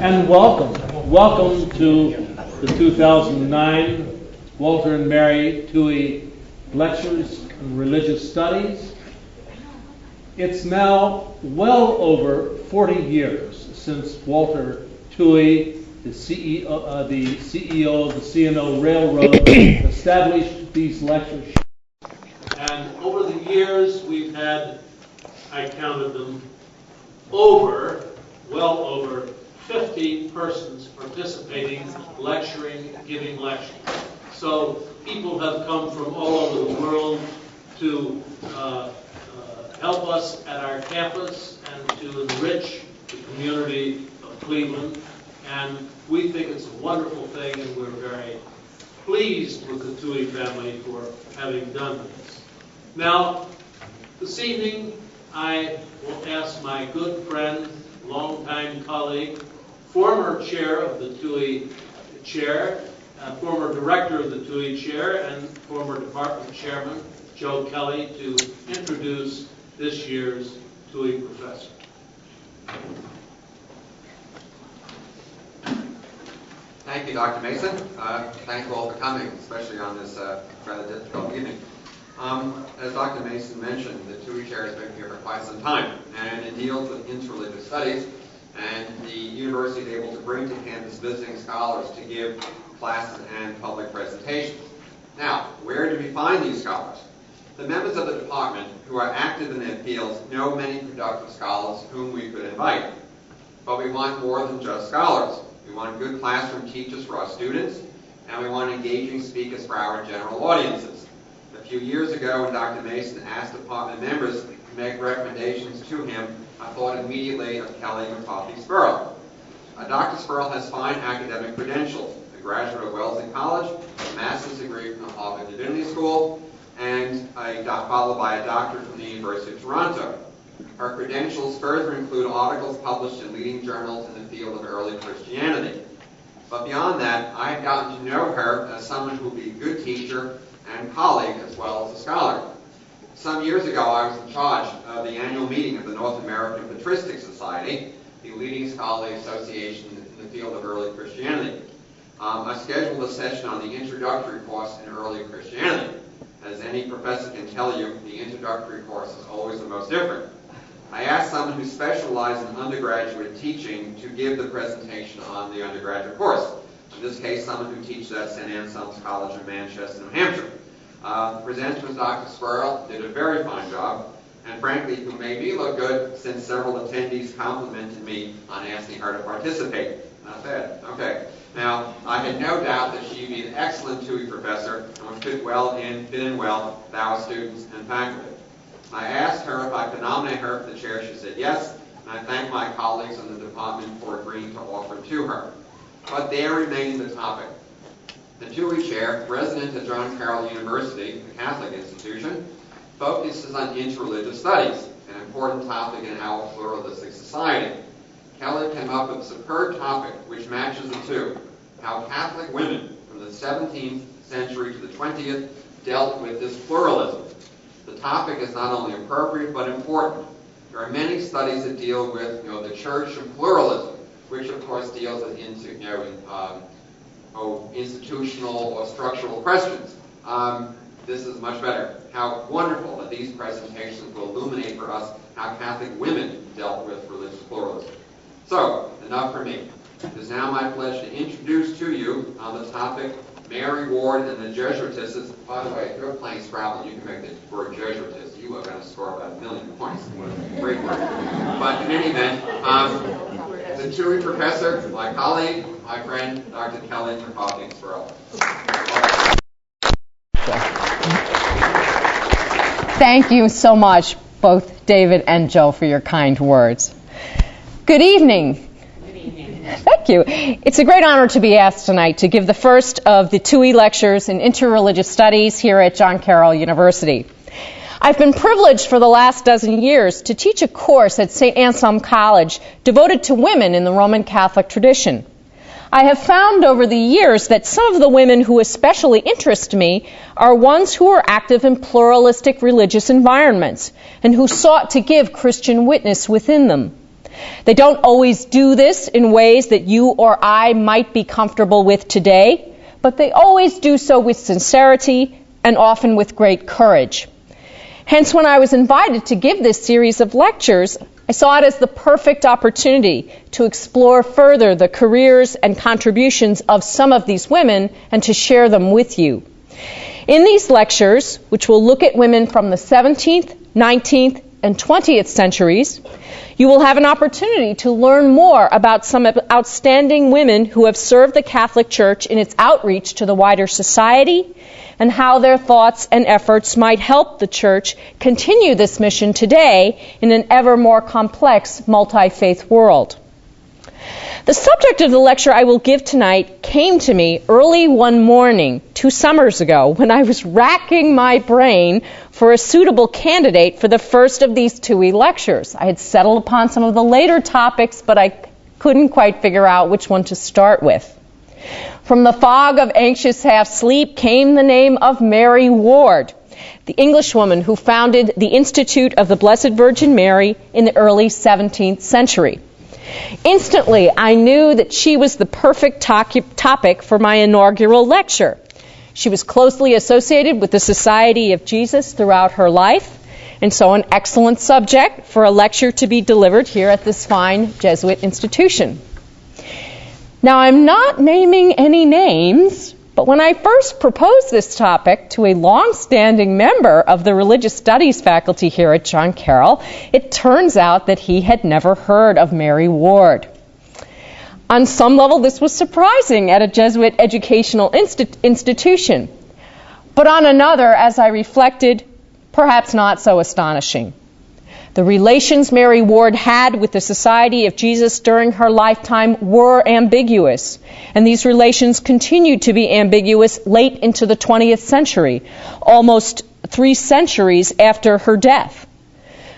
And welcome to the 2009 Walter and Mary Tuohy Lectures in Religious Studies. It's now well over 40 years since Walter Tuohy, the CEO of the C&O Railroad, established these lectures. And over the years, we've had, I counted them, well over 50 persons participating, lecturing, giving lectures. So people have come from all over the world to help us at our campus and to enrich the community of Cleveland. And we think it's a wonderful thing, and we're very pleased with the Tuohy family for having done this. Now, this evening, I will ask my good friend, longtime colleague, former chair of the Tuohy chair, former director of the Tuohy chair, and former department chairman, Joe Kelly, to introduce this year's Tuohy professor. Thank you, Dr. Mason. Thank you all for coming, especially on this rather difficult evening. As Dr. Mason mentioned, the Tuohy chair has been here for quite some time, and it deals with interreligious studies, and the university is able to bring to campus visiting scholars to give classes and public presentations. Now, where do we find these scholars? The members of the department who are active in their fields know many productive scholars whom we could invite. But we want more than just scholars. We want good classroom teachers for our students, and we want engaging speakers for our general audiences. A few years ago, when Dr. Mason asked department members to make recommendations to him, I thought immediately of Kelly McCarthy Spoerl. Dr. Spoerl has fine academic credentials, a graduate of Wellesley College, a master's degree from the Harvard Divinity School, and followed by a doctorate from the University of Toronto. Her credentials further include articles published in leading journals in the field of early Christianity. But beyond that, I have gotten to know her as someone who will be a good teacher and colleague as well as a scholar. Some years ago, I was in charge of the annual meeting of the North American Patristic Society, the leading scholarly association in the field of early Christianity. I scheduled a session on the introductory course in early Christianity. As any professor can tell you, the introductory course is always the most different. I asked someone who specialized in undergraduate teaching to give the presentation on the undergraduate course. In this case, someone who teaches at St. Anselm's College in Manchester, New Hampshire. The presenter was Dr. Spoerl, did a very fine job, and frankly, who made me look good since several attendees complimented me on asking her to participate. Not bad. Okay. Now, I had no doubt that she'd be an excellent Tuohy professor and would fit in well with our students and faculty. I asked her if I could nominate her for the chair. She said yes, and I thank my colleagues in the department for agreeing to offer it to her. But there remained the topic. The Tuohy chair, resident at John Carroll University, a Catholic institution, focuses on interreligious studies, an important topic in our pluralistic society. Kelly came up with a superb topic which matches the two: how Catholic women from the 17th century to the 20th dealt with this pluralism. The topic is not only appropriate but important. There are many studies that deal with the church and pluralism, which of course deals with institutional or structural questions. This is much better. How wonderful that these presentations will illuminate for us how Catholic women dealt with religious pluralism. So, enough for me. It is now my pleasure to introduce to you on the topic Mary Ward and the Jesuitesses. By the way, if you're playing Scrabble, you can make the word Jesuitess. You are going to score about 1,000,000 points. Great word. But in any event, the Tuohy professor, my colleague, my friend, Dr. Kelly McCarthy Spoerl. Thank you so much, both David and Joe, for your kind words. Good evening. Good evening. Thank you. It's a great honor to be asked tonight to give the first of the Tuohy lectures in interreligious studies here at John Carroll University. I've been privileged for the last dozen years to teach a course at St. Anselm College devoted to women in the Roman Catholic tradition. I have found over the years that some of the women who especially interest me are ones who are active in pluralistic religious environments and who sought to give Christian witness within them. They don't always do this in ways that you or I might be comfortable with today, but they always do so with sincerity and often with great courage. Hence, when I was invited to give this series of lectures, I saw it as the perfect opportunity to explore further the careers and contributions of some of these women and to share them with you. In these lectures, which will look at women from the 17th, 19th, and 20th centuries, you will have an opportunity to learn more about some outstanding women who have served the Catholic Church in its outreach to the wider society, and how their thoughts and efforts might help the Church continue this mission today in an ever more complex multi-faith world. The subject of the lecture I will give tonight came to me early one morning 2 summers ago when I was racking my brain for a suitable candidate for the first of these TUI lectures. I had settled upon some of the later topics, but I couldn't quite figure out which one to start with. From the fog of anxious half-sleep came the name of Mary Ward, the Englishwoman who founded the Institute of the Blessed Virgin Mary in the early 17th century. Instantly, I knew that she was the perfect topic for my inaugural lecture. She was closely associated with the Society of Jesus throughout her life, and so an excellent subject for a lecture to be delivered here at this fine Jesuit institution. Now, I'm not naming any names, but when I first proposed this topic to a long-standing member of the religious studies faculty here at John Carroll, it turns out that he had never heard of Mary Ward. On some level, this was surprising at a Jesuit educational institution, but on another, as I reflected, perhaps not so astonishing. The relations Mary Ward had with the Society of Jesus during her lifetime were ambiguous, and these relations continued to be ambiguous late into the 20th century, almost 3 centuries after her death.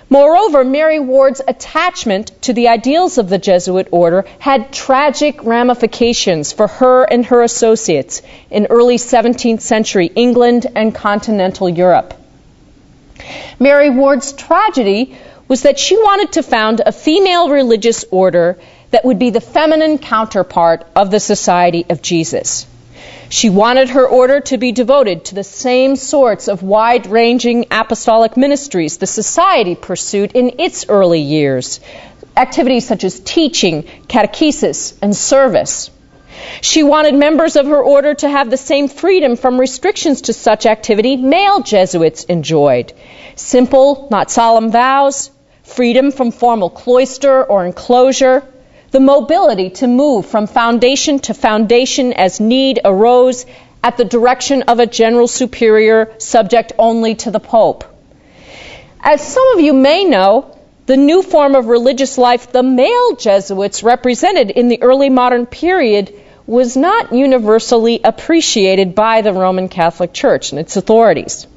Moreover, Mary Ward's attachment to the ideals of the Jesuit order had tragic ramifications for her and her associates in early 17th century England and continental Europe. Mary Ward's tragedy was that she wanted to found a female religious order that would be the feminine counterpart of the Society of Jesus. She wanted her order to be devoted to the same sorts of wide-ranging apostolic ministries the Society pursued in its early years, activities such as teaching, catechesis, and service. She wanted members of her order to have the same freedom from restrictions to such activity male Jesuits enjoyed. Simple, not solemn vows, freedom from formal cloister or enclosure, the mobility to move from foundation to foundation as need arose at the direction of a general superior subject only to the Pope. As some of you may know, the new form of religious life the male Jesuits represented in the early modern period was not universally appreciated by the Roman Catholic Church and its authorities.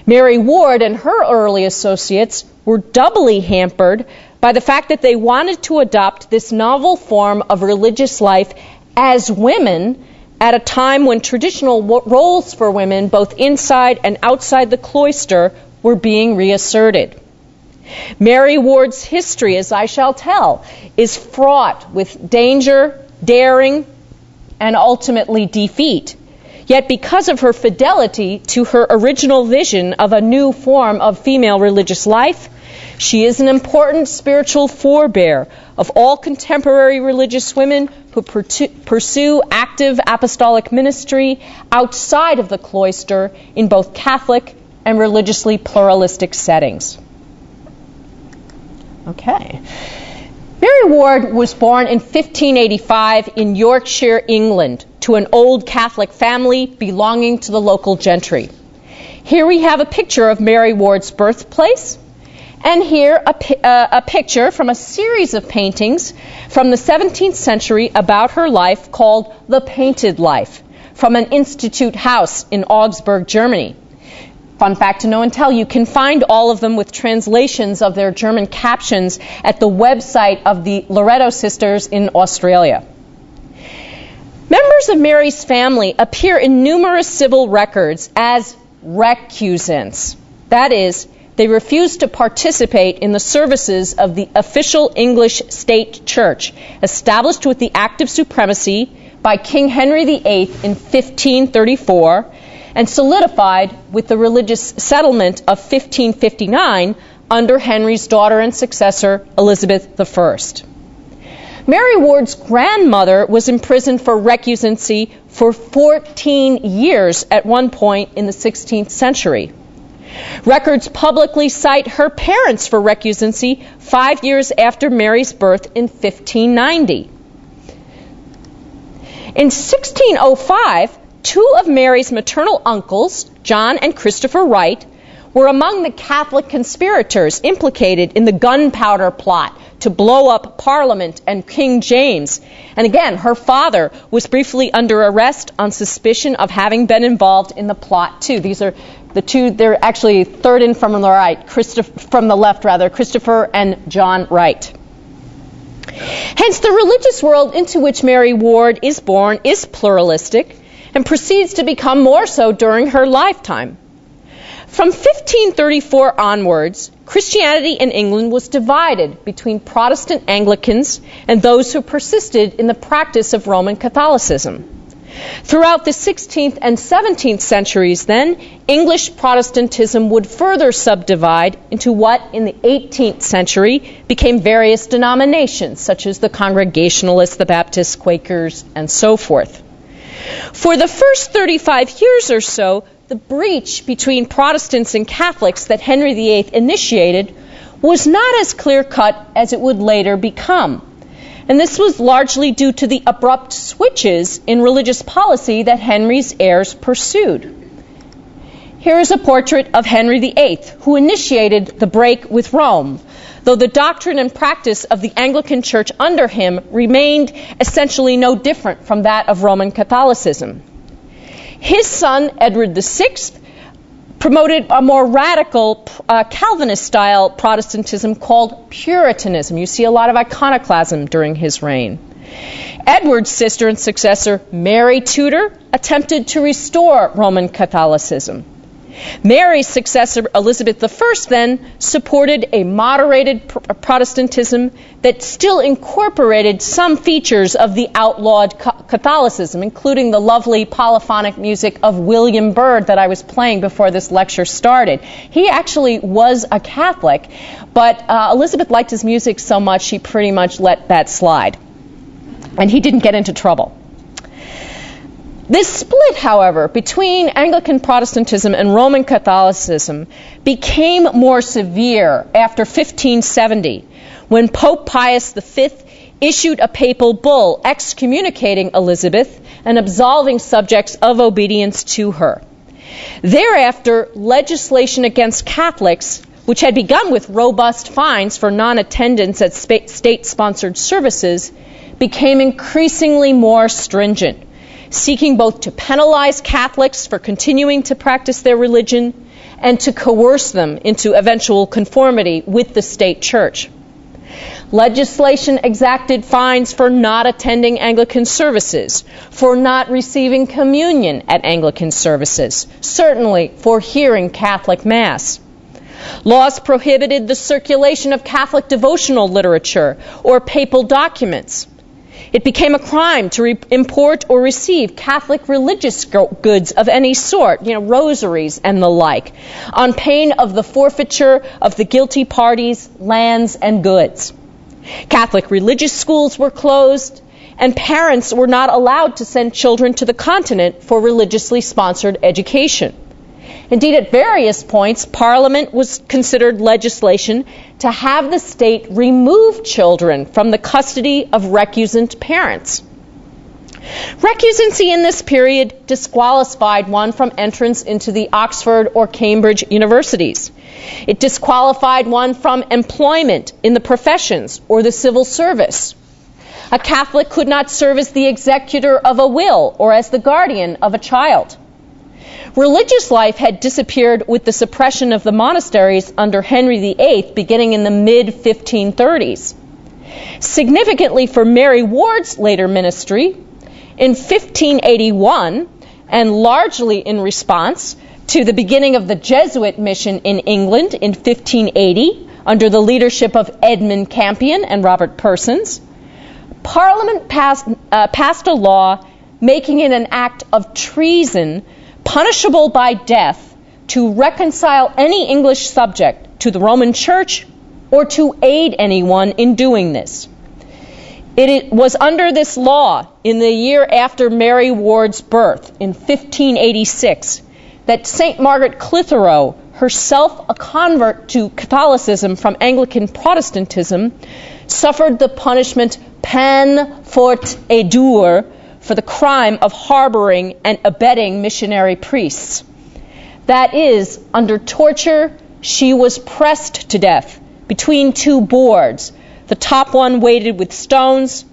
Mary Ward and her early associates were doubly hampered by the fact that they wanted to adopt this novel form of religious life as women at a time when traditional roles for women, both inside and outside the cloister, were being reasserted. Mary Ward's history, as I shall tell, is fraught with danger, daring, and ultimately defeat. Yet because of her fidelity to her original vision of a new form of female religious life, she is an important spiritual forebear of all contemporary religious women who pursue active apostolic ministry outside of the cloister in both Catholic and religiously pluralistic settings. Okay. Mary Ward was born in 1585 in Yorkshire, England, to an old Catholic family belonging to the local gentry. Here we have a picture of Mary Ward's birthplace, and here a picture from a series of paintings from the 17th century about her life called The Painted Life, from an institute house in Augsburg, Germany. Fun fact to know and tell, you can find all of them with translations of their German captions at the website of the Loreto Sisters in Australia. Members of Mary's family appear in numerous civil records as recusants, that is, they refused to participate in the services of the official English state church, established with the Act of Supremacy by King Henry VIII in 1534 and solidified with the religious settlement of 1559 under Henry's daughter and successor, Elizabeth I. Mary Ward's grandmother was imprisoned for recusancy for 14 years at one point in the 16th century. Records publicly cite her parents for recusancy 5 years after Mary's birth in 1590. In 1605, two of Mary's maternal uncles, John and Christopher Wright, were among the Catholic conspirators implicated in the gunpowder plot to blow up Parliament and King James. And again, her father was briefly under arrest on suspicion of having been involved in the plot too. These are the two, they're actually third in from the right, from the left rather, Christopher and John Wright. Hence, the religious world into which Mary Ward is born is pluralistic and proceeds to become more so during her lifetime. From 1534 onwards, Christianity in England was divided between Protestant Anglicans and those who persisted in the practice of Roman Catholicism. Throughout the 16th and 17th centuries, then, English Protestantism would further subdivide into what, in the 18th century, became various denominations, such as the Congregationalists, the Baptists, Quakers, and so forth. For the first 35 years or so, the breach between Protestants and Catholics that Henry VIII initiated was not as clear-cut as it would later become. And this was largely due to the abrupt switches in religious policy that Henry's heirs pursued. Here is a portrait of Henry VIII, who initiated the break with Rome, though the doctrine and practice of the Anglican Church under him remained essentially no different from that of Roman Catholicism. His son, Edward VI, promoted a more radical Calvinist-style Protestantism called Puritanism. You see a lot of iconoclasm during his reign. Edward's sister and successor, Mary Tudor, attempted to restore Roman Catholicism. Mary's successor, Elizabeth I, then, supported a moderated Protestantism that still incorporated some features of the outlawed Catholicism, including the lovely polyphonic music of William Byrd that I was playing before this lecture started. He actually was a Catholic, but Elizabeth liked his music so much she pretty much let that slide. And he didn't get into trouble. This split, however, between Anglican Protestantism and Roman Catholicism became more severe after 1570, when Pope Pius V issued a papal bull excommunicating Elizabeth and absolving subjects of obedience to her. Thereafter, legislation against Catholics, which had begun with robust fines for non-attendance at state-sponsored services, became increasingly more stringent, seeking both to penalize Catholics for continuing to practice their religion and to coerce them into eventual conformity with the state church. Legislation exacted fines for not attending Anglican services, for not receiving communion at Anglican services, certainly for hearing Catholic Mass. Laws prohibited the circulation of Catholic devotional literature or papal documents. It became a crime to import or receive Catholic religious goods of any sort, rosaries and the like, on pain of the forfeiture of the guilty parties' lands and goods. Catholic religious schools were closed, and parents were not allowed to send children to the continent for religiously sponsored education. Indeed, at various points, Parliament was considered legislation to have the state remove children from the custody of recusant parents. Recusancy in this period disqualified one from entrance into the Oxford or Cambridge universities. It disqualified one from employment in the professions or the civil service. A Catholic could not serve as the executor of a will or as the guardian of a child. Religious life had disappeared with the suppression of the monasteries under Henry VIII beginning in the mid-1530s. Significantly for Mary Ward's later ministry, in 1581, and largely in response, to the beginning of the Jesuit mission in England in 1580 under the leadership of Edmund Campion and Robert Persons, Parliament passed a law making it an act of treason punishable by death to reconcile any English subject to the Roman Church or to aid anyone in doing this. It was under this law, in the year after Mary Ward's birth, in 1586, that St. Margaret Clitheroe, herself a convert to Catholicism from Anglican Protestantism, suffered the punishment peine forte et dure for the crime of harboring and abetting missionary priests. That is, under torture, she was pressed to death between two boards, the top one weighted with stones,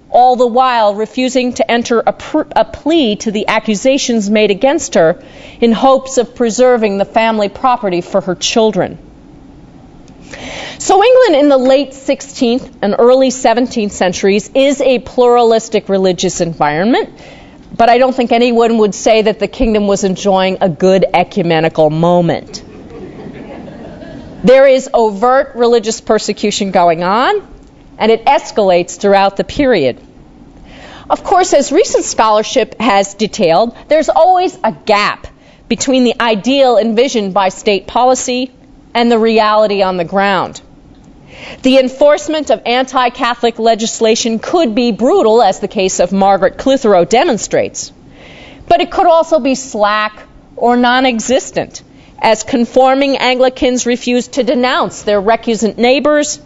all the while refusing to enter a plea to the accusations made against her in hopes of preserving the family property for her children. So England in the late 16th and early 17th centuries is a pluralistic religious environment, but I don't think anyone would say that the kingdom was enjoying a good ecumenical moment. There is overt religious persecution going on, and it escalates throughout the period. Of course, as recent scholarship has detailed, there's always a gap between the ideal envisioned by state policy and the reality on the ground. The enforcement of anti-Catholic legislation could be brutal, as the case of Margaret Clitheroe demonstrates, but it could also be slack or non-existent, as conforming Anglicans refused to denounce their recusant neighbors,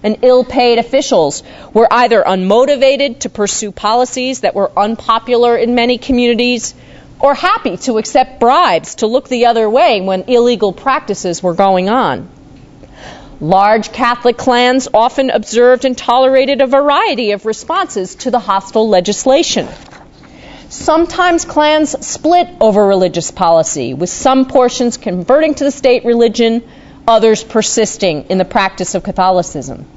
and ill-paid officials were either unmotivated to pursue policies that were unpopular in many communities, or happy to accept bribes to look the other way when illegal practices were going on. Large Catholic clans often observed and tolerated a variety of responses to the hostile legislation. Sometimes clans split over religious policy, with some portions converting to the state religion, others persisting in the practice of Catholicism.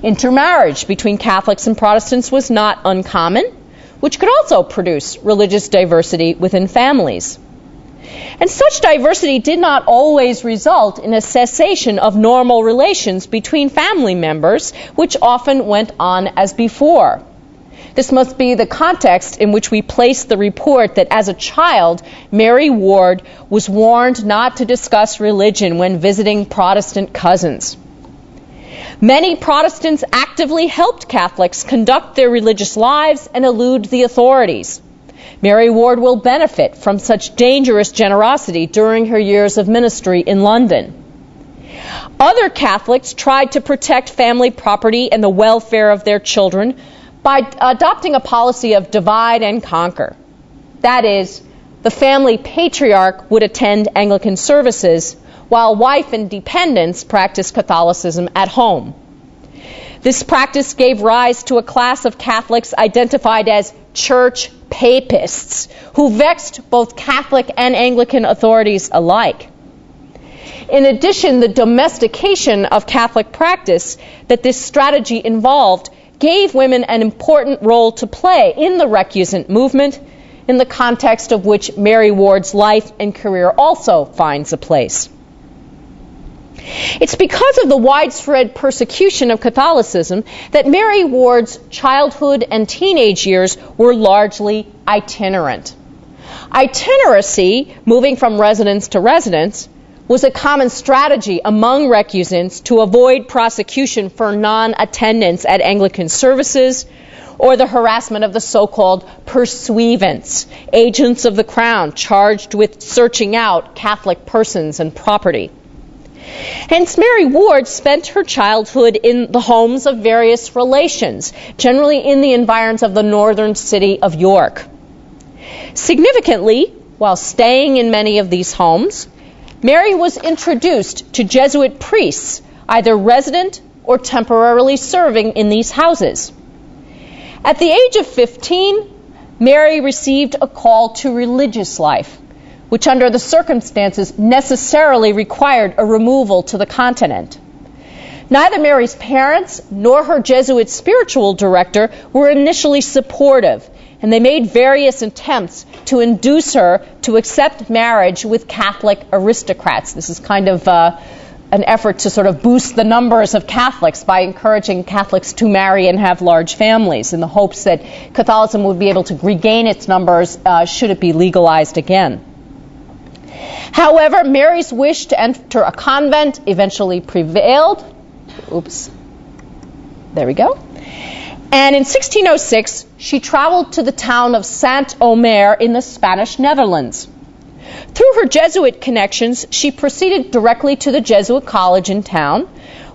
Intermarriage between Catholics and Protestants was not uncommon, which could also produce religious diversity within families. And such diversity did not always result in a cessation of normal relations between family members, which often went on as before. This must be the context in which we place the report that as a child, Mary Ward was warned not to discuss religion when visiting Protestant cousins. Many Protestants actively helped Catholics conduct their religious lives and elude the authorities. Mary Ward will benefit from such dangerous generosity during her years of ministry in London. Other Catholics tried to protect family property and the welfare of their children by adopting a policy of divide and conquer. That is, the family patriarch would attend Anglican services, while wife and dependents practiced Catholicism at home. This practice gave rise to a class of Catholics identified as church papists, who vexed both Catholic and Anglican authorities alike. In addition, the domestication of Catholic practice that this strategy involved gave women an important role to play in the recusant movement, in the context of which Mary Ward's life and career also finds a place. It's because of the widespread persecution of Catholicism that Mary Ward's childhood and teenage years were largely itinerant. Itinerancy, moving from residence to residence, was a common strategy among recusants to avoid prosecution for non-attendance at Anglican services or the harassment of the so-called pursuivants, agents of the crown charged with searching out Catholic persons and property. Hence, Mary Ward spent her childhood in the homes of various relations, generally in the environs of the northern city of York. Significantly, while staying in many of these homes, Mary was introduced to Jesuit priests, either resident or temporarily serving in these houses. At the age of 15, Mary received a call to religious life, which under the circumstances necessarily required a removal to the continent. Neither Mary's parents nor her Jesuit spiritual director were initially supportive, and they made various attempts to induce her to accept marriage with Catholic aristocrats. This is kind of an effort to sort of boost the numbers of Catholics by encouraging Catholics to marry and have large families in the hopes that Catholicism would be able to regain its numbers should it be legalized again. However, Mary's wish to enter a convent eventually prevailed. Oops. There we go. And in 1606, she traveled to the town of Saint-Omer in the Spanish Netherlands. Through her Jesuit connections, she proceeded directly to the Jesuit college in town,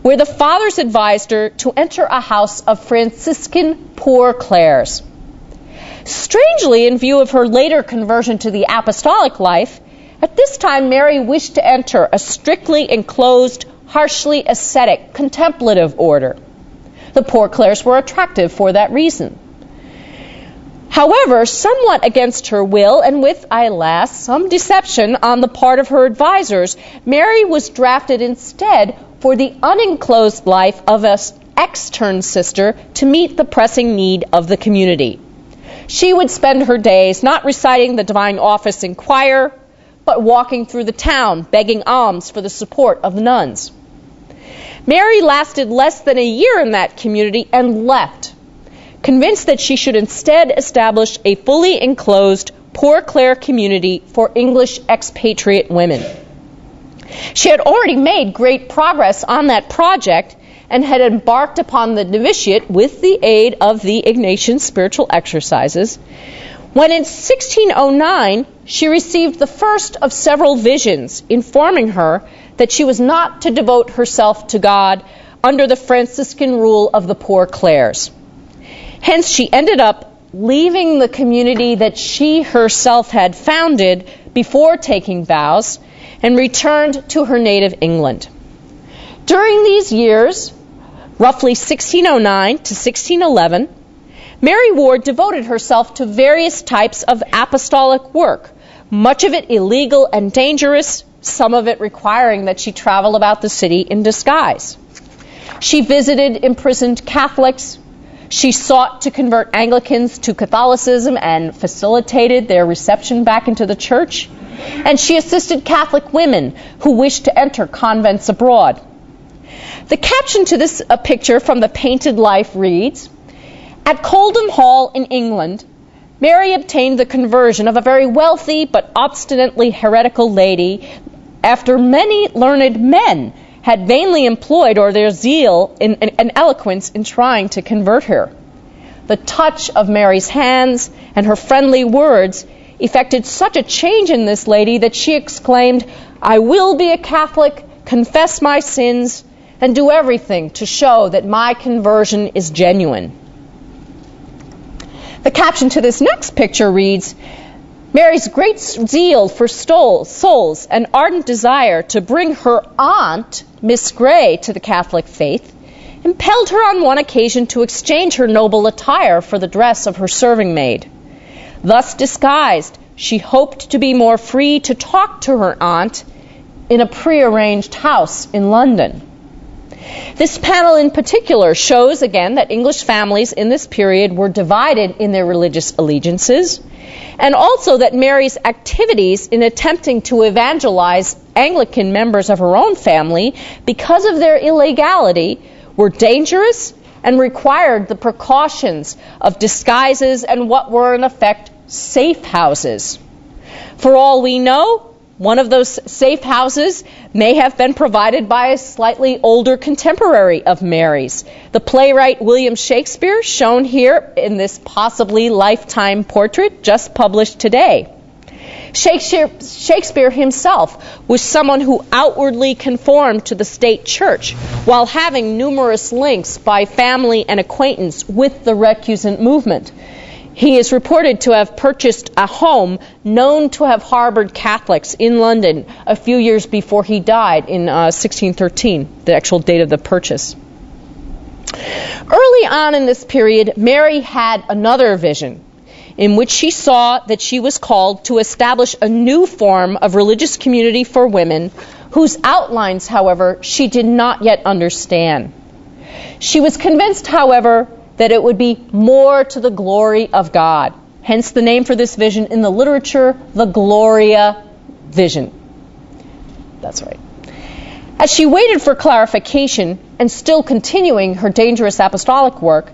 where the fathers advised her to enter a house of Franciscan poor clares. Strangely, in view of her later conversion to the apostolic life, at this time Mary wished to enter a strictly enclosed, harshly ascetic, contemplative order. The poor clares were attractive for that reason. However, somewhat against her will, and with, alas, some deception on the part of her advisors, Mary was drafted instead for the unenclosed life of an extern sister to meet the pressing need of the community. She would spend her days not reciting the divine office in choir, but walking through the town, begging alms for the support of the nuns. Mary lasted less than a year in that community and left, convinced that she should instead establish a fully enclosed Poor Clare community for English expatriate women. She had already made great progress on that project and had embarked upon the novitiate with the aid of the Ignatian spiritual exercises, when in 1609 she received the first of several visions informing her that she was not to devote herself to God under the Franciscan rule of the Poor Clares. Hence, she ended up leaving the community that she herself had founded before taking vows and returned to her native England. During these years, roughly 1609 to 1611, Mary Ward devoted herself to various types of apostolic work, much of it illegal and dangerous, some of it requiring that she travel about the city in disguise. She visited imprisoned Catholics. She sought to convert Anglicans to Catholicism and facilitated their reception back into the church. And she assisted Catholic women who wished to enter convents abroad. The caption to this picture from the Painted Life reads, "At Coldham Hall in England, Mary obtained the conversion of a very wealthy but obstinately heretical lady after many learned men had vainly employed or their zeal and eloquence in trying to convert her. The touch of Mary's hands and her friendly words effected such a change in this lady that she exclaimed, 'I will be a Catholic, confess my sins, and do everything to show that my conversion is genuine.'" The caption to this next picture reads, "Mary's great zeal for souls and ardent desire to bring her aunt, Miss Grey, to the Catholic faith impelled her on one occasion to exchange her noble attire for the dress of her serving maid. Thus disguised, she hoped to be more free to talk to her aunt in a prearranged house in London." This panel in particular shows again that English families in this period were divided in their religious allegiances, and also that Mary's activities in attempting to evangelize Anglican members of her own family, because of their illegality, were dangerous and required the precautions of disguises and what were in effect safe houses. For all we know, one of those safe houses may have been provided by a slightly older contemporary of Mary's, the playwright William Shakespeare, shown here in this possibly lifetime portrait just published today. Shakespeare himself was someone who outwardly conformed to the state church while having numerous links by family and acquaintance with the recusant movement. He is reported to have purchased a home known to have harbored Catholics in London a few years before he died in 1613, the actual date of the purchase. Early on in this period, Mary had another vision in which she saw that she was called to establish a new form of religious community for women whose outlines, however, she did not yet understand. She was convinced, however, that it would be more to the glory of God. hence the name for this vision in the literature, the Gloria vision. That's right. As she waited for clarification and still continuing her dangerous apostolic work,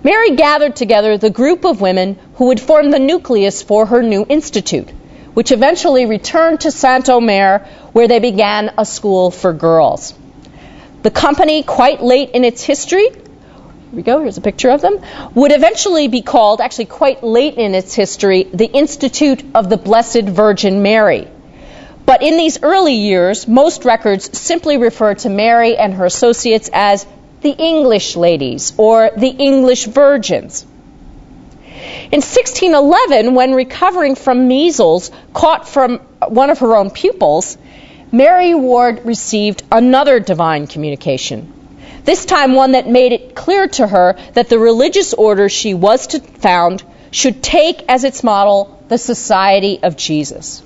Mary gathered together the group of women who would form the nucleus for her new institute, which eventually returned to Saint-Omer, where they began a school for girls. The company, quite late in its history, here we go, here's a picture of them, would eventually be called, actually quite late in its history, the Institute of the Blessed Virgin Mary. But in these early years, most records simply refer to Mary and her associates as the English ladies or the English virgins. In 1611, when recovering from measles caught from one of her own pupils, Mary Ward received another divine communication, this time one that made it clear to her that the religious order she was to found should take as its model the Society of Jesus.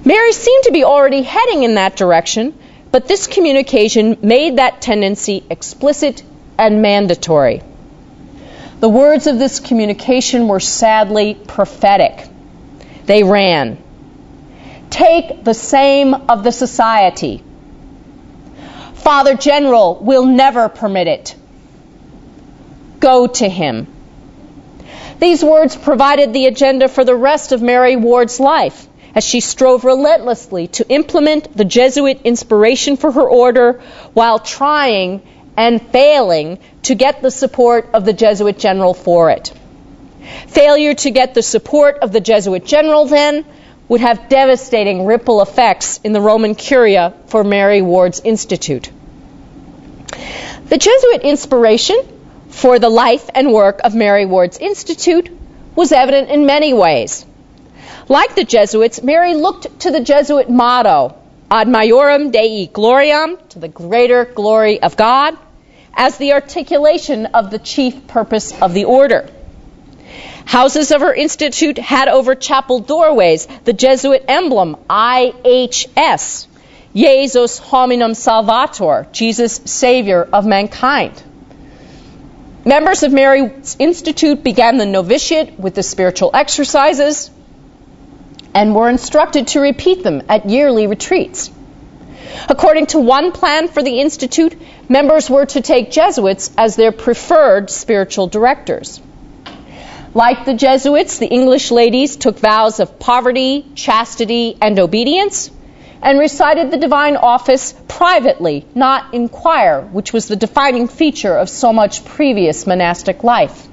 Mary seemed to be already heading in that direction, but this communication made that tendency explicit and mandatory. The words of this communication were sadly prophetic. They ran, "Take the same of the society. Father General will never permit it. Go to him." These words provided the agenda for the rest of Mary Ward's life, as she strove relentlessly to implement the Jesuit inspiration for her order while trying and failing to get the support of the Jesuit general for it. Failure to get the support of the Jesuit general, then, would have devastating ripple effects in the Roman Curia for Mary Ward's Institute. The Jesuit inspiration for the life and work of Mary Ward's Institute was evident in many ways. Like the Jesuits, Mary looked to the Jesuit motto, Ad Maiorem Dei Gloriam, to the greater glory of God, as the articulation of the chief purpose of the order. Houses of her institute had over chapel doorways the Jesuit emblem, IHS, Jesus Hominum Salvator, Jesus, Savior of mankind. Members of Mary's Institute began the novitiate with the spiritual exercises and were instructed to repeat them at yearly retreats. According to one plan for the Institute, members were to take Jesuits as their preferred spiritual directors. Like the Jesuits, the English ladies took vows of poverty, chastity, and obedience, and recited the divine office privately, not in choir, which was the defining feature of so much previous monastic life.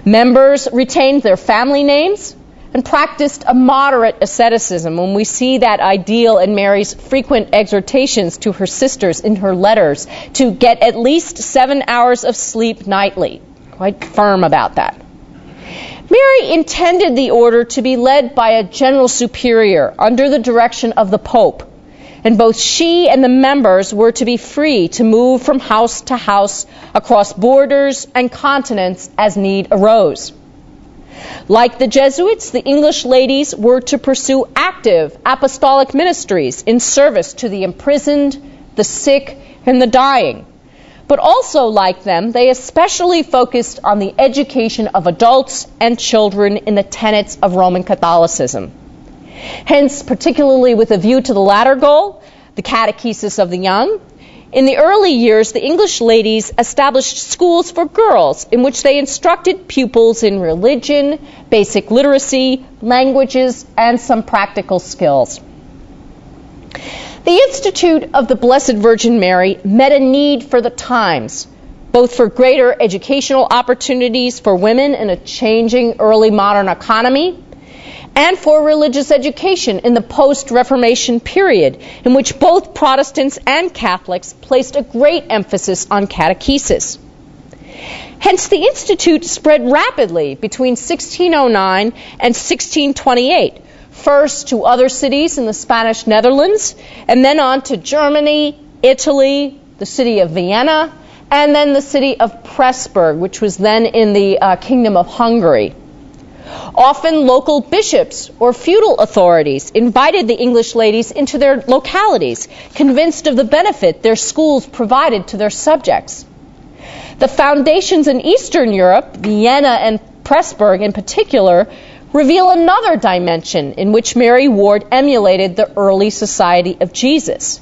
Members retained their family names and practiced a moderate asceticism, when we see that ideal in Mary's frequent exhortations to her sisters in her letters to get at least 7 hours of sleep nightly. Quite firm about that. Mary intended the order to be led by a general superior under the direction of the Pope, and both she and the members were to be free to move from house to house across borders and continents as need arose. Like the Jesuits, the English ladies were to pursue active apostolic ministries in service to the imprisoned, the sick, and the dying. But also, like them, they especially focused on the education of adults and children in the tenets of Roman Catholicism. Hence, particularly with a view to the latter goal, the catechesis of the young, in the early years, the English ladies established schools for girls in which they instructed pupils in religion, basic literacy, languages, and some practical skills. The Institute of the Blessed Virgin Mary met a need for the times, both for greater educational opportunities for women in a changing early modern economy, and for religious education in the post-Reformation period, in which both Protestants and Catholics placed a great emphasis on catechesis. Hence, the Institute spread rapidly between 1609 and 1628, first to other cities in the Spanish Netherlands, and then on to Germany, Italy, the city of Vienna, and then the city of Pressburg, which was then in the Kingdom of Hungary. Often local bishops or feudal authorities invited the English ladies into their localities, convinced of the benefit their schools provided to their subjects. The foundations in Eastern Europe, Vienna and Pressburg in particular, reveal another dimension in which Mary Ward emulated the early Society of Jesus.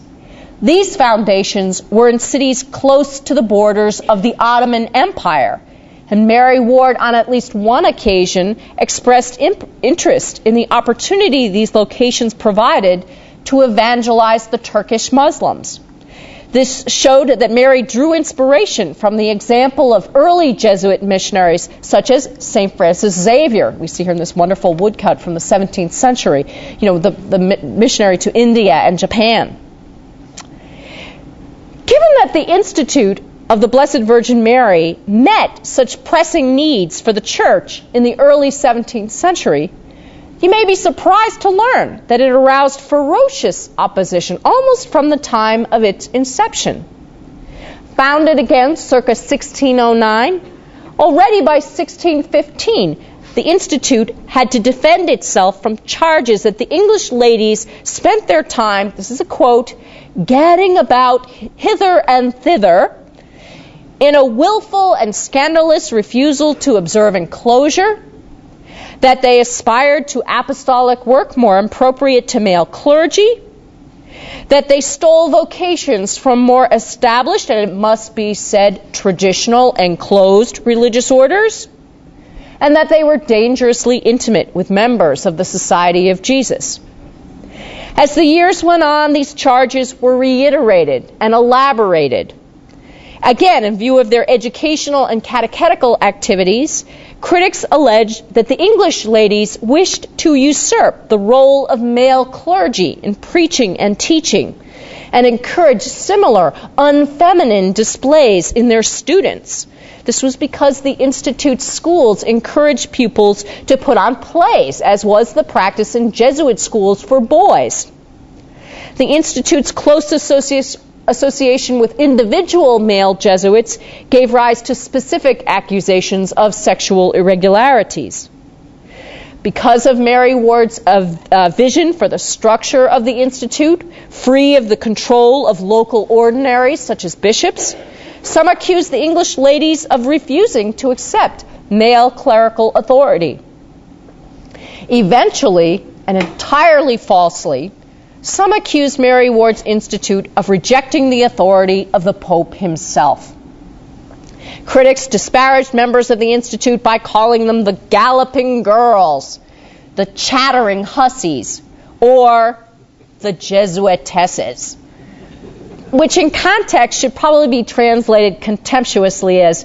These foundations were in cities close to the borders of the Ottoman Empire, and Mary Ward, on at least one occasion, expressed interest in the opportunity these locations provided to evangelize the Turkish Muslims. This showed that Mary drew inspiration from the example of early Jesuit missionaries, such as St. Francis Xavier. We see here in this wonderful woodcut from the 17th century, the missionary to India and Japan. Given that the Institute of the Blessed Virgin Mary met such pressing needs for the Church in the early 17th century, you may be surprised to learn that it aroused ferocious opposition almost from the time of its inception. Founded again circa 1609, already by 1615, the Institute had to defend itself from charges that the English ladies spent their time, this is a quote, gadding about hither and thither in a willful and scandalous refusal to observe enclosure, that they aspired to apostolic work more appropriate to male clergy, that they stole vocations from more established, and it must be said, traditional and closed religious orders, and that they were dangerously intimate with members of the Society of Jesus. As the years went on, these charges were reiterated and elaborated. Again, in view of their educational and catechetical activities, critics alleged that the English ladies wished to usurp the role of male clergy in preaching and teaching, and encouraged similar unfeminine displays in their students. This was because the Institute's schools encouraged pupils to put on plays, as was the practice in Jesuit schools for boys. The Institute's close association with individual male Jesuits gave rise to specific accusations of sexual irregularities. Because of Mary Ward's vision for the structure of the Institute, free of the control of local ordinaries such as bishops, some accused the English ladies of refusing to accept male clerical authority. Eventually, and entirely falsely, some accused Mary Ward's Institute of rejecting the authority of the Pope himself. Critics disparaged members of the Institute by calling them the galloping girls, the chattering hussies, or the Jesuitesses, which in context should probably be translated contemptuously as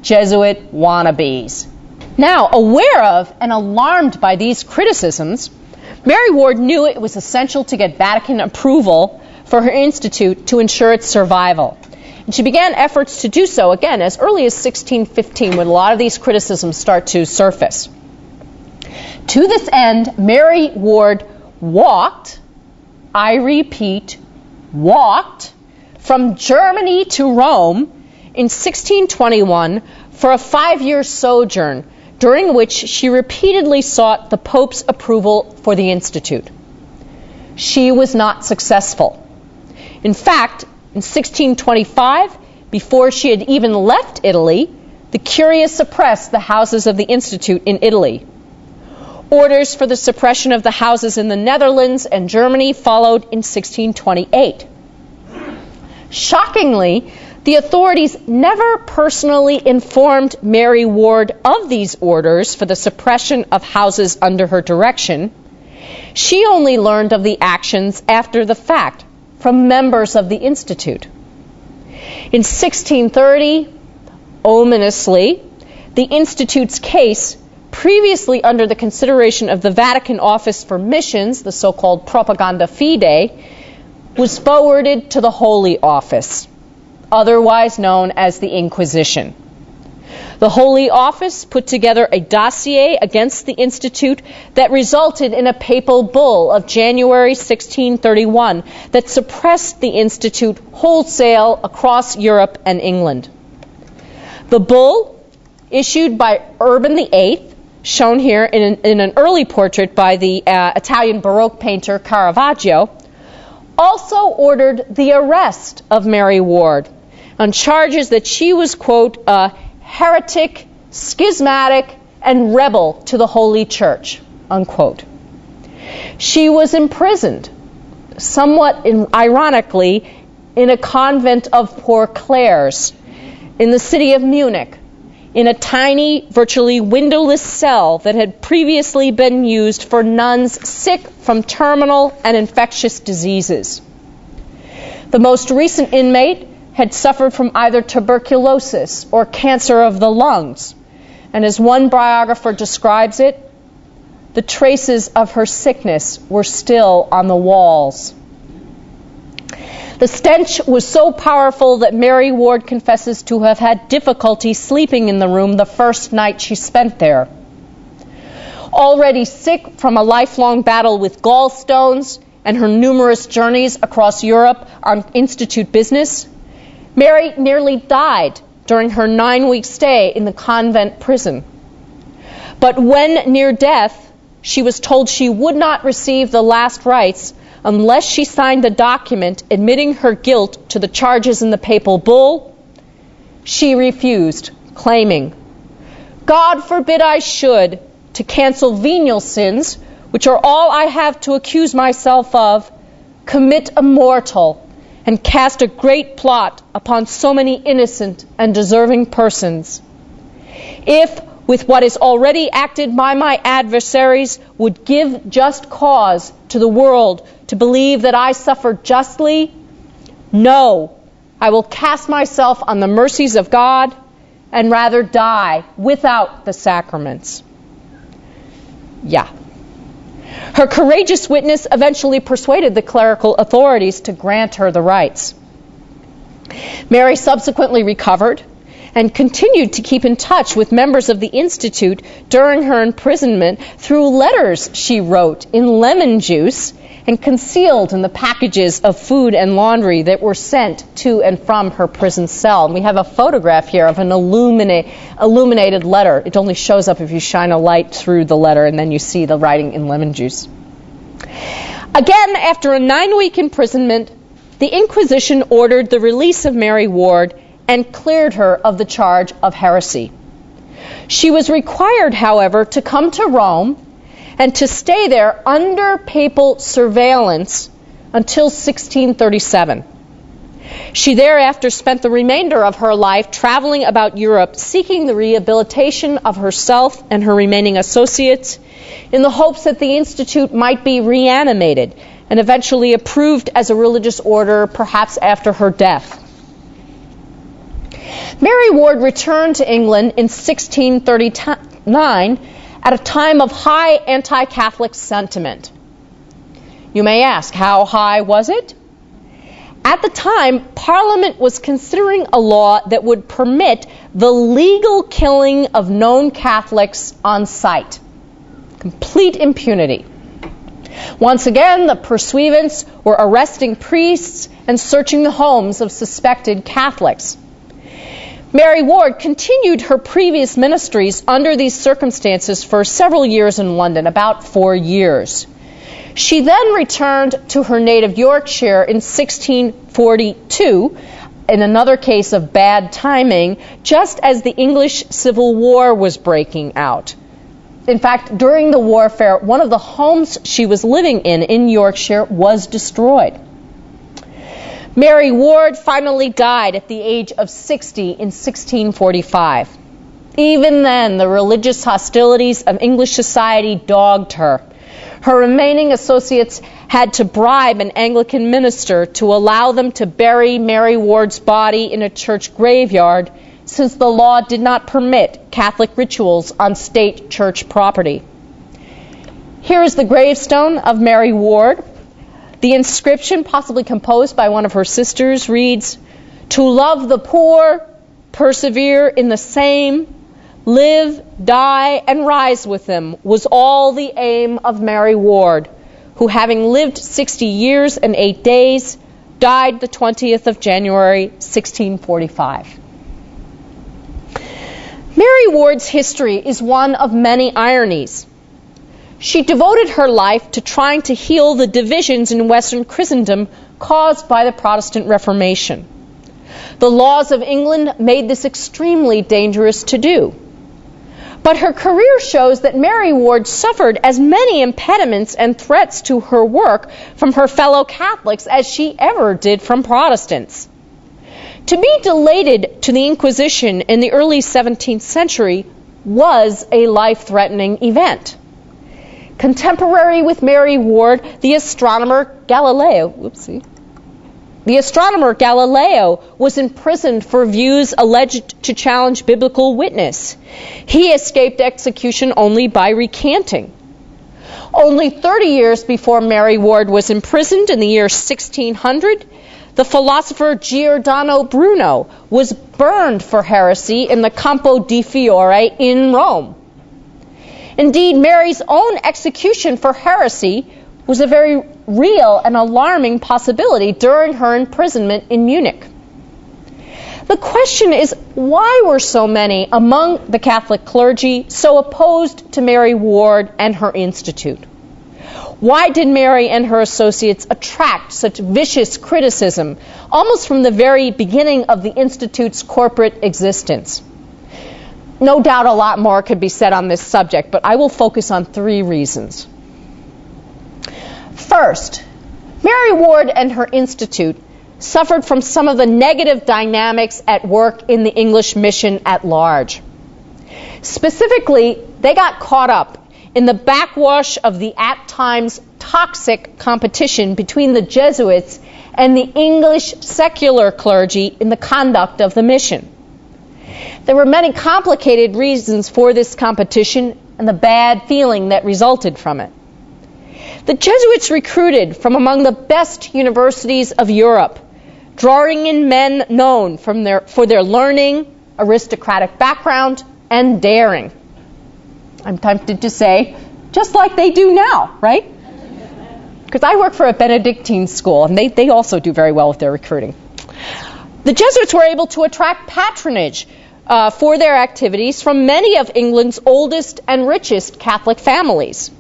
Jesuit wannabes. Now, aware of and alarmed by these criticisms, Mary Ward knew it was essential to get Vatican approval for her institute to ensure its survival. And she began efforts to do so, again, as early as 1615, when a lot of these criticisms start to surface. To this end, Mary Ward walked, I repeat, walked, from Germany to Rome in 1621 for a 5-year sojourn, during which she repeatedly sought the Pope's approval for the Institute. She was not successful. In fact, in 1625, before she had even left Italy, the Curia suppressed the houses of the Institute in Italy. Orders for the suppression of the houses in the Netherlands and Germany followed in 1628. Shockingly, the authorities never personally informed Mary Ward of these orders for the suppression of houses under her direction. She only learned of the actions after the fact from members of the Institute. In 1630, ominously, the Institute's case, previously under the consideration of the Vatican Office for Missions, the so-called Propaganda Fide, was forwarded to the Holy Office, otherwise known as the Inquisition. The Holy Office put together a dossier against the Institute that resulted in a papal bull of January 1631 that suppressed the Institute wholesale across Europe and England. The bull, issued by Urban VIII, shown here in an early portrait by the Italian Baroque painter Caravaggio, also ordered the arrest of Mary Ward on charges that she was, quote, a heretic, schismatic, and rebel to the Holy Church, unquote. She was imprisoned, somewhat ironically, in a convent of Poor Clares in the city of Munich, in a tiny, virtually windowless cell that had previously been used for nuns sick from terminal and infectious diseases. The most recent inmate had suffered from either tuberculosis or cancer of the lungs, and as one biographer describes it, the traces of her sickness were still on the walls. The stench was so powerful that Mary Ward confesses to have had difficulty sleeping in the room the first night she spent there. Already sick from a lifelong battle with gallstones and her numerous journeys across Europe on institute business, Mary nearly died during her 9-week stay in the convent prison. But when near death, she was told she would not receive the last rites unless she signed a document admitting her guilt to the charges in the papal bull. She refused, claiming, "God forbid I should, to cancel venial sins, which are all I have to accuse myself of, commit a mortal, and cast a great plot upon so many innocent and deserving persons. If, with what is already acted by my adversaries, would give just cause to the world to believe that I suffered justly, no, I will cast myself on the mercies of God and rather die without the sacraments." Yeah. Her courageous witness eventually persuaded the clerical authorities to grant her the rites. Mary subsequently recovered and continued to keep in touch with members of the Institute during her imprisonment through letters she wrote in lemon juice and concealed in the packages of food and laundry that were sent to and from her prison cell. And we have a photograph here of an illuminated letter. It only shows up if you shine a light through the letter, and then you see the writing in lemon juice. Again, after a 9-week imprisonment, the Inquisition ordered the release of Mary Ward and cleared her of the charge of heresy. She was required, however, to come to Rome and to stay there under papal surveillance until 1637. She thereafter spent the remainder of her life traveling about Europe seeking the rehabilitation of herself and her remaining associates in the hopes that the Institute might be reanimated and eventually approved as a religious order, perhaps after her death. Mary Ward returned to England in 1639 at a time of high anti-Catholic sentiment. You may ask, how high was it? At the time, Parliament was considering a law that would permit the legal killing of known Catholics on sight. Complete impunity. Once again, the pursuivants were arresting priests and searching the homes of suspected Catholics. Mary Ward continued her previous ministries under these circumstances for several years in London, about 4 years. She then returned to her native Yorkshire in 1642, in another case of bad timing, just as the English Civil War was breaking out. In fact, during the warfare, one of the homes she was living in Yorkshire, was destroyed. Mary Ward finally died at the age of 60 in 1645. Even then, the religious hostilities of English society dogged her. Her remaining associates had to bribe an Anglican minister to allow them to bury Mary Ward's body in a church graveyard, since the law did not permit Catholic rituals on state church property. Here is the gravestone of Mary Ward. The inscription, possibly composed by one of her sisters, reads, "To love the poor, persevere in the same, live, die, and rise with them, was all the aim of Mary Ward, who, having lived 60 years and 8 days, died the 20th of January, 1645. Mary Ward's history is one of many ironies. She devoted her life to trying to heal the divisions in Western Christendom caused by the Protestant Reformation. The laws of England made this extremely dangerous to do. But her career shows that Mary Ward suffered as many impediments and threats to her work from her fellow Catholics as she ever did from Protestants. To be delated to the Inquisition in the early 17th century was a life-threatening event. Contemporary with Mary Ward, the astronomer Galileo was imprisoned for views alleged to challenge biblical witness. He escaped execution only by recanting. Only 30 years before Mary Ward was imprisoned in the year 1600, the philosopher Giordano Bruno was burned for heresy in the Campo di Fiore in Rome. Indeed, Mary's own execution for heresy was a very real and alarming possibility during her imprisonment in Munich. The question is, why were so many among the Catholic clergy so opposed to Mary Ward and her institute? Why did Mary and her associates attract such vicious criticism almost from the very beginning of the Institute's corporate existence? No doubt a lot more could be said on this subject, but I will focus on 3 reasons. First, Mary Ward and her institute suffered from some of the negative dynamics at work in the English mission at large. Specifically, they got caught up in the backwash of the at times toxic competition between the Jesuits and the English secular clergy in the conduct of the mission. There were many complicated reasons for this competition and the bad feeling that resulted from it. The Jesuits recruited from among the best universities of Europe, drawing in men known for their learning, aristocratic background, and daring. I'm tempted to say, just like they do now, right? Because I work for a Benedictine school, and they also do very well with their recruiting. The Jesuits were able to attract patronage for their activities from many of England's oldest and richest Catholic families.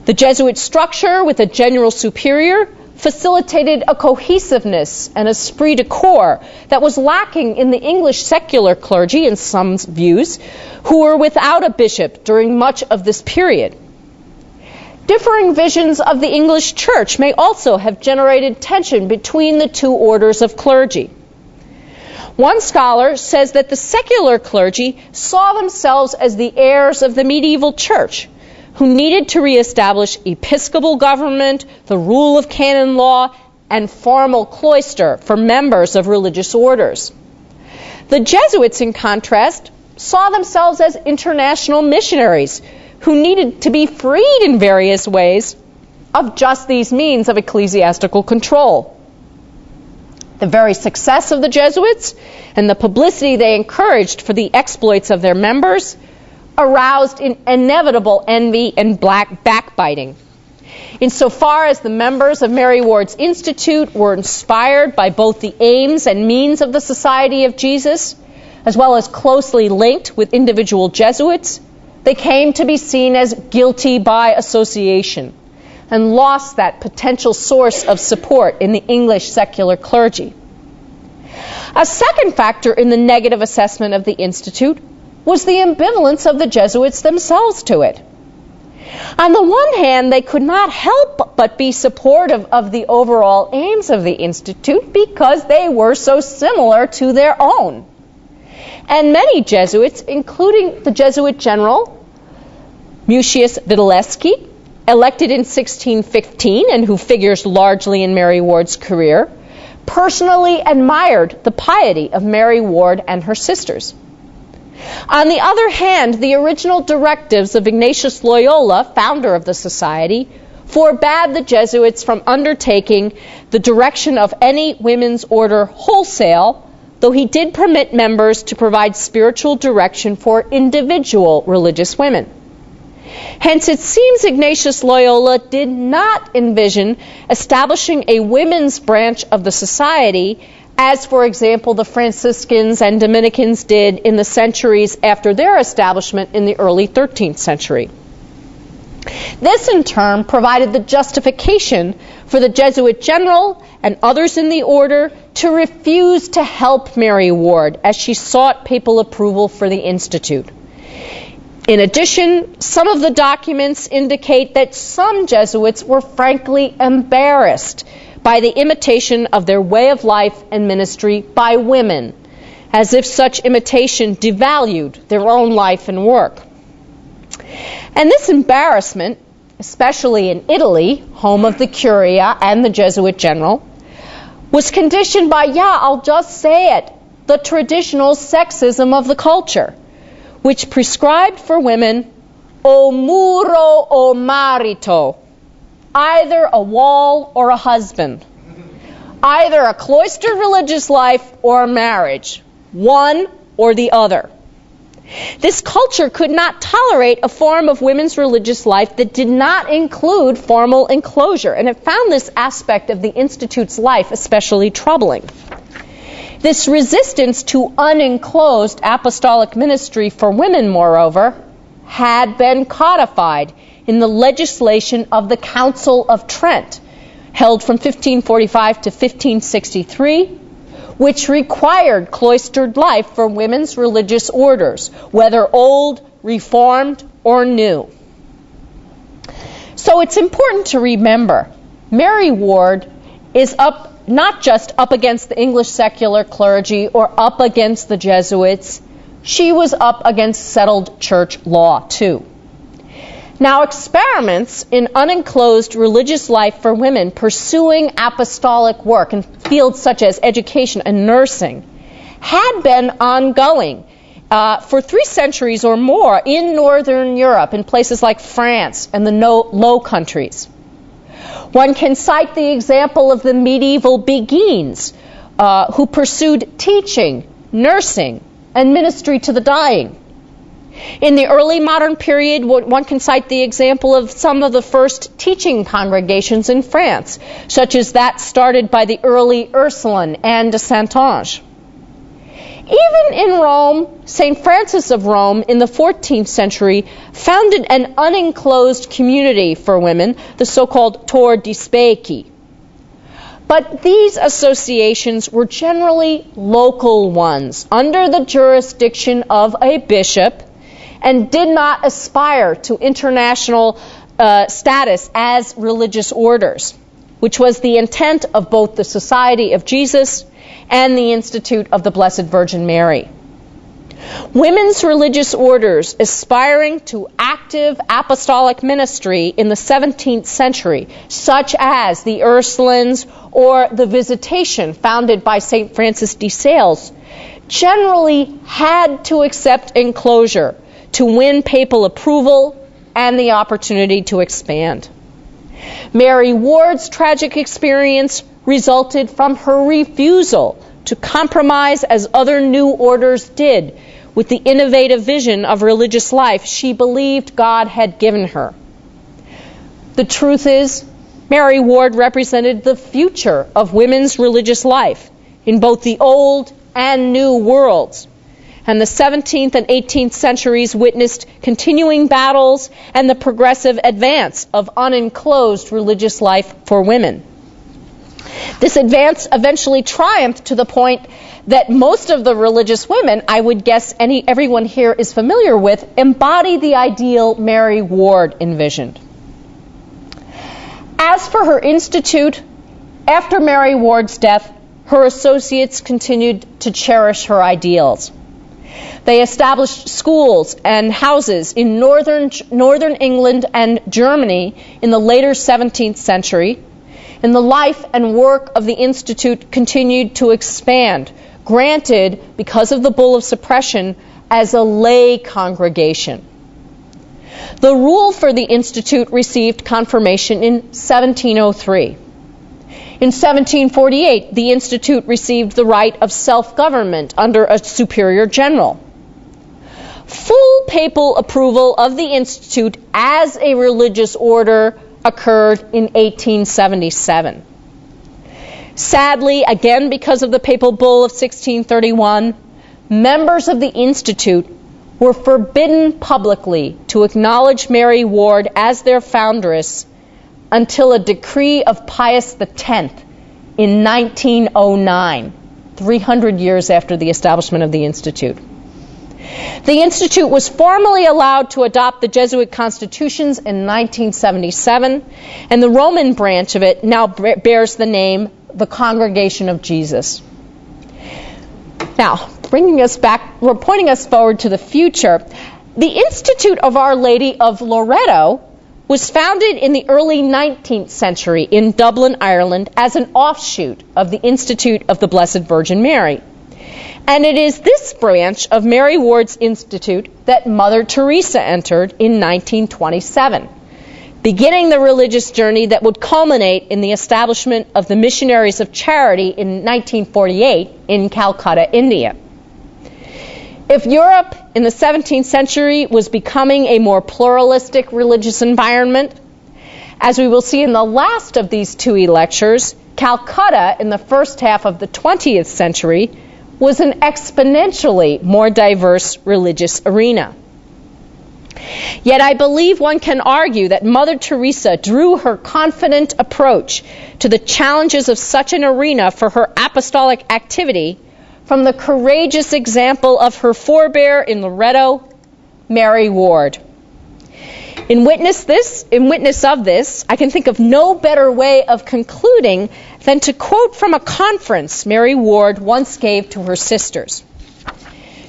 The Jesuit structure with a general superior facilitated a cohesiveness and esprit de corps that was lacking in the English secular clergy, in some views, who were without a bishop during much of this period. Differing visions of the English church may also have generated tension between the 2 orders of clergy. One scholar says that the secular clergy saw themselves as the heirs of the medieval church, who needed to reestablish episcopal government, the rule of canon law, and formal cloister for members of religious orders. The Jesuits, in contrast, saw themselves as international missionaries who needed to be freed in various ways of just these means of ecclesiastical control. The very success of the Jesuits and the publicity they encouraged for the exploits of their members aroused inevitable envy and backbiting. Insofar as the members of Mary Ward's Institute were inspired by both the aims and means of the Society of Jesus, as well as closely linked with individual Jesuits, they came to be seen as guilty by association and lost that potential source of support in the English secular clergy. A second factor in the negative assessment of the Institute was the ambivalence of the Jesuits themselves to it. On the one hand, they could not help but be supportive of the overall aims of the Institute because they were so similar to their own. And many Jesuits, including the Jesuit general Mucius Vitelleschi, elected in 1615 and who figures largely in Mary Ward's career, personally admired the piety of Mary Ward and her sisters. On the other hand, the original directives of Ignatius Loyola, founder of the Society, forbade the Jesuits from undertaking the direction of any women's order wholesale, though he did permit members to provide spiritual direction for individual religious women. Hence, it seems Ignatius Loyola did not envision establishing a women's branch of the Society, as, for example, the Franciscans and Dominicans did in the centuries after their establishment in the early 13th century. This, in turn, provided the justification for the Jesuit general and others in the order to refuse to help Mary Ward as she sought papal approval for the Institute. In addition, some of the documents indicate that some Jesuits were frankly embarrassed by the imitation of their way of life and ministry by women, as if such imitation devalued their own life and work. And this embarrassment, especially in Italy, home of the Curia and the Jesuit general, was conditioned by, I'll just say it, the traditional sexism of the culture, which prescribed for women o muro o marito, either a wall or a husband, either a cloistered religious life or a marriage, one or the other. This culture could not tolerate a form of women's religious life that did not include formal enclosure, and it found this aspect of the Institute's life especially troubling. This resistance to unenclosed apostolic ministry for women, moreover, had been codified in the legislation of the Council of Trent, held from 1545 to 1563, which required cloistered life for women's religious orders, whether old, reformed, or new. So it's important to remember, Mary Ward is not just up against the English secular clergy or up against the Jesuits, she was up against settled church law too. Now, experiments in unenclosed religious life for women pursuing apostolic work in fields such as education and nursing had been ongoing for 3 centuries or more in Northern Europe, in places like France and the Low Countries. One can cite the example of the medieval Beguines, who pursued teaching, nursing, and ministry to the dying. In the early modern period, one can cite the example of some of the first teaching congregations in France, such as that started by the early Ursuline and de Saint-Ange. Even in Rome, St. Francis of Rome in the 14th century founded an unenclosed community for women, the so-called Tor di Specchi. But these associations were generally local ones, under the jurisdiction of a bishop, and did not aspire to international status as religious orders, which was the intent of both the Society of Jesus and the Institute of the Blessed Virgin Mary. Women's religious orders aspiring to active apostolic ministry in the 17th century, such as the Ursulines or the Visitation founded by St. Francis de Sales, generally had to accept enclosure to win papal approval and the opportunity to expand. Mary Ward's tragic experience resulted from her refusal to compromise as other new orders did with the innovative vision of religious life she believed God had given her. The truth is, Mary Ward represented the future of women's religious life in both the old and new worlds. And the 17th and 18th centuries witnessed continuing battles and the progressive advance of unenclosed religious life for women. This advance eventually triumphed to the point that most of the religious women, I would guess everyone here is familiar with, embody the ideal Mary Ward envisioned. As for her institute, after Mary Ward's death, her associates continued to cherish her ideals. They established schools and houses in northern England and Germany in the later 17th century, and the life and work of the Institute continued to expand, granted, because of the Bull of Suppression, as a lay congregation. The rule for the Institute received confirmation in 1703. In 1748, the Institute received the right of self-government under a superior general. Full papal approval of the Institute as a religious order occurred in 1877. Sadly, again because of the papal bull of 1631, members of the Institute were forbidden publicly to acknowledge Mary Ward as their foundress until a decree of Pius X in 1909, 300 years after the establishment of the Institute. The Institute was formally allowed to adopt the Jesuit constitutions in 1977, and the Roman branch of it now bears the name the Congregation of Jesus. Now, bringing us back, we're pointing us forward to the future. The Institute of Our Lady of Loretto was founded in the early 19th century in Dublin, Ireland, as an offshoot of the Institute of the Blessed Virgin Mary. And it is this branch of Mary Ward's Institute that Mother Teresa entered in 1927, beginning the religious journey that would culminate in the establishment of the Missionaries of Charity in 1948 in Calcutta, India. If Europe in the 17th century was becoming a more pluralistic religious environment, as we will see in the last of these Tuohy lectures, Calcutta in the first half of the 20th century was an exponentially more diverse religious arena. Yet I believe one can argue that Mother Teresa drew her confident approach to the challenges of such an arena for her apostolic activity from the courageous example of her forebear in Loretto, Mary Ward. In witness of this, I can think of no better way of concluding than to quote from a conference Mary Ward once gave to her sisters.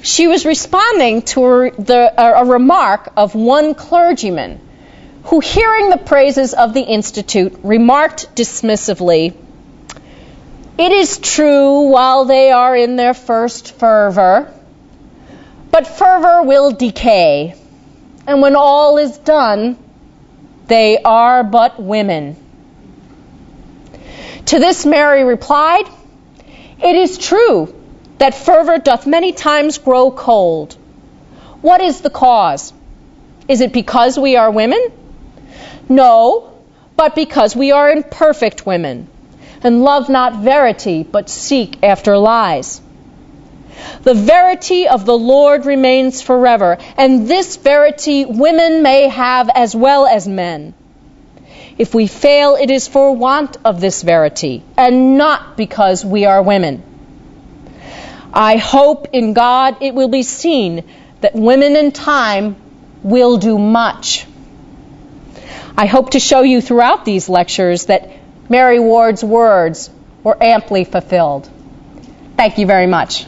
She was responding to a remark of one clergyman who, hearing the praises of the Institute, remarked dismissively, "It is true while they are in their first fervor, but fervor will decay, and when all is done, they are but women." To this Mary replied, "It is true that fervor doth many times grow cold. What is the cause? Is it because we are women? No, but because we are imperfect women, and love not verity, but seek after lies. The verity of the Lord remains forever, and this verity women may have as well as men. If we fail, it is for want of this verity, and not because we are women. I hope in God it will be seen that women in time will do much." I hope to show you throughout these lectures that Mary Ward's words were amply fulfilled. Thank you very much.